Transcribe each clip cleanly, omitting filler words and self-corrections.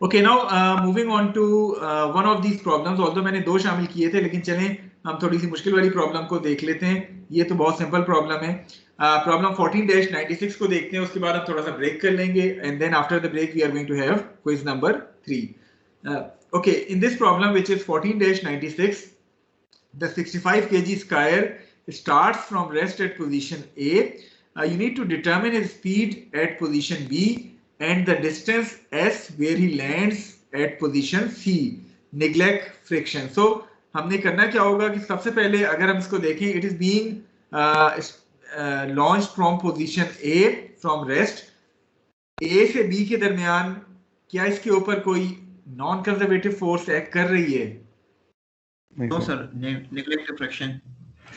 Okay, now moving on to one of these problems. Although मैंने दो शामिल किए थे, लेकिन चलें हम थोड़ी सी मुश्किल वाली प्रॉब्लम को देख लेते हैं. ये तो बहुत सिंपल प्रॉब्लम है. प्रॉब्लम 14-96 को देखते हैं, उसके बाद हम थोड़ा सा ब्रेक कर लेंगे, and then after the break we are going to have quiz number 3. Okay, in this problem which is 14-96, the 65 kg skier starts from rest at position A. You need to determine his speed at position B and the distance S where he lands at position C. Neglect friction. So हमने करना क्या होगा कि सबसे पहले अगर हम इसको देखें, it is being launched from position A from rest. A से B के दरमियान क्या इसके ऊपर कोई नॉन कंजर्वेटिव फोर्स एक्ट कर रही है? No sir, neglect friction.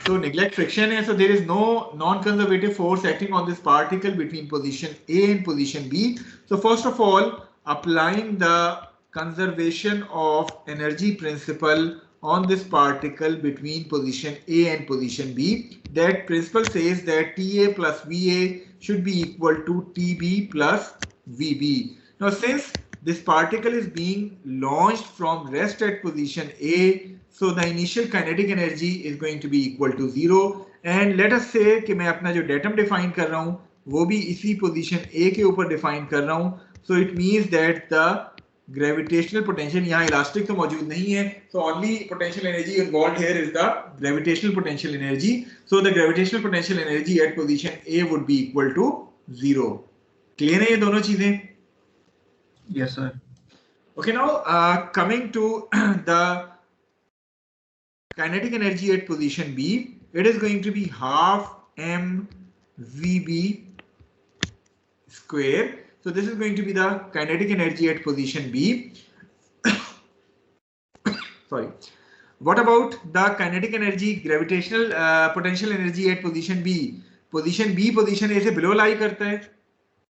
So neglect friction है, so there is no non-conservative force acting on this particle between position A and position B. So first of all, applying the conservation of energy principle on this particle between position A and position B. That principle says that TA plus VA should be equal to TB plus VB. Now since this particle is being launched from rest at position A, so the initial kinetic energy is going to be equal to 0. And let us say कि मैं अपना जो datum define कर रहा हूँ वो भी इसी position A के ऊपर define कर रहा हूँ. So it means that the gravitational potential, यहाँ elastic तो मौजूद नहीं है, so only potential energy involved here is the gravitational potential energy. So the gravitational potential energy at position A would be equal to 0. Clear है ये दोनों चीजें? Yes sir. Okay, now coming to the kinetic energy at position B, it is going to be half mvb square. So this is going to be the kinetic energy at position B. Sorry. What about the kinetic energy, gravitational potential energy at position B? Position B position A से below lie करता है.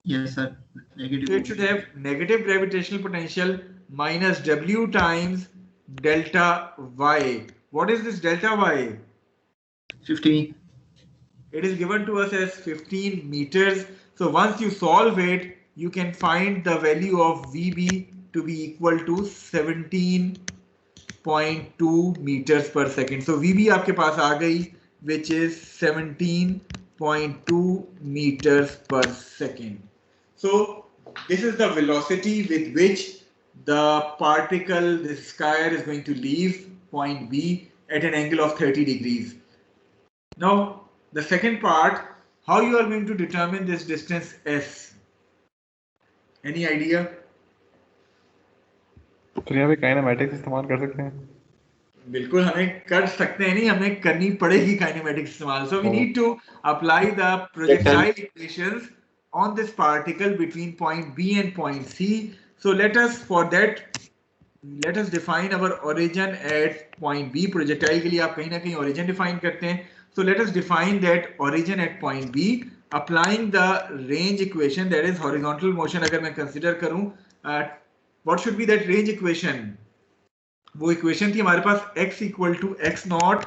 Yes sir. Negative. So it should have negative gravitational potential minus W times delta Y. What is this delta Y? 15. It is given to us as 15 meters. So once you solve it, you can find the value of VB to be equal to 17.2 meters per second. So VB आपके पास आ गई, which is 17.2 meters per second. So this is the velocity with which the particle, the skier, is going to leave point B at an angle of 30 degrees. Now the second part, how you are going to determine this distance S? Any idea? तो यहाँ पे kinematics इस्तेमाल कर सकते हैं. बिल्कुल हमें कर सकते हैं, नहीं हमें करनी पड़ेगी काइनेमैटिक्स इस्तेमाल. So we need to apply the projectile equations on this particle between point B and point C. So let us define our origin at point B. Projectile के लिए आप कहीं ना कहीं origin define करते हैं. So let us define that origin at point B, applying the range equation, that is horizontal motion. अगर मैं consider करूं, what should be that range equation? वो equation थी हमारे पास x equal to x naught.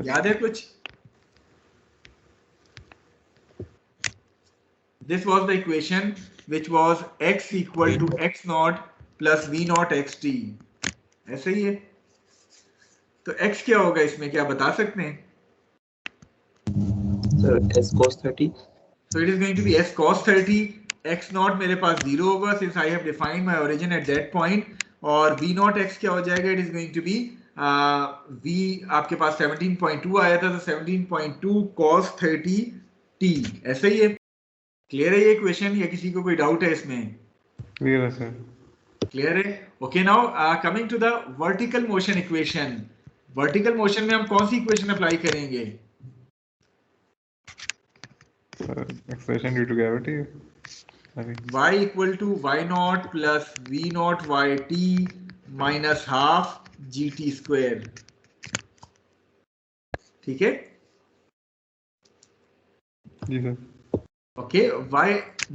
याद है कुछ? This was the equation which was x equal to x naught plus v naught xt. ऐसे ही है. तो x क्या होगा इसमें, क्या बता सकते हैं? Sir, s cos 30. So it is going to be s cos 30. x naught मेरे पास 0 होगा since I have defined my origin at that point. और v naught x क्या हो जाएगा? It is going to be v आपके पास 17.2 आया था, तो 17.2 cos 30 t. ऐसे ही है. क्लियर है ये इक्वेशन या किसी को कोई डाउट है इसमें? क्लियर है सर. क्लियर है. Okay, now coming to the vertical motion equation. Vertical motion में हम कौन सी इक्वेशन अप्लाई करेंगे? Acceleration due to gravity. y equal to y naught plus v naught yt minus half gt square. ठीक है. जी sir. Okay, y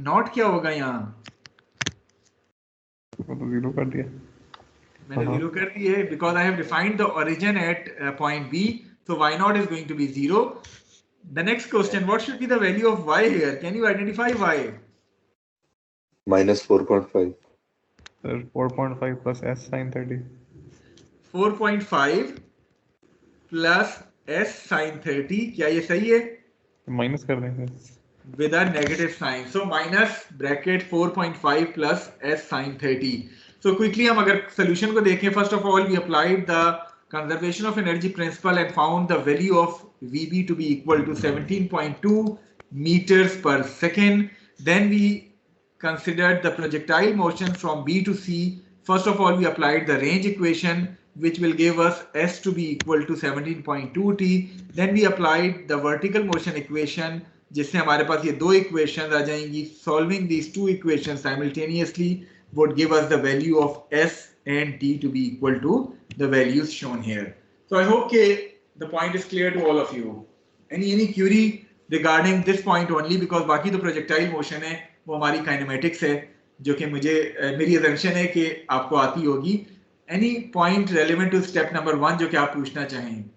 naught क्या होगा यहाँ? वो तो 0 कर दिया. मैंने 0 कर दी है because I have defined the origin at point B. So y naught is going to be 0. The next question, what should be the value of y here? Can you identify y? Minus 4.5. Sir, 4.5 plus s sine 30. 4.5 plus s sin 30. क्या ये सही है? Minus कर देंगे with a negative sign. So minus bracket 4.5 plus s sin 30. So quickly हम अगर solution को देखें, first of all we applied the conservation of energy principle and found the value of VB to be equal to 17.2 meters per second. Then we considered the projectile motion from B to C. First of all we applied the range equation which will give us s to be equal to 17.2 t. Then we applied the vertical motion equation जिससे हमारे पास ये दो equations आ जाएंगी. Solving these two equations simultaneously would give us the value of s and t to be equal to the values shown here. So I hope the point is clear to all of you. Any query regarding this point only, because बाकी तो projectile motion है, वो हमारी kinematics है, जो कि मेरी assumption है कि आपको आती होगी. Any point relevant to step number 1 जो कि आप पूछना चाहें?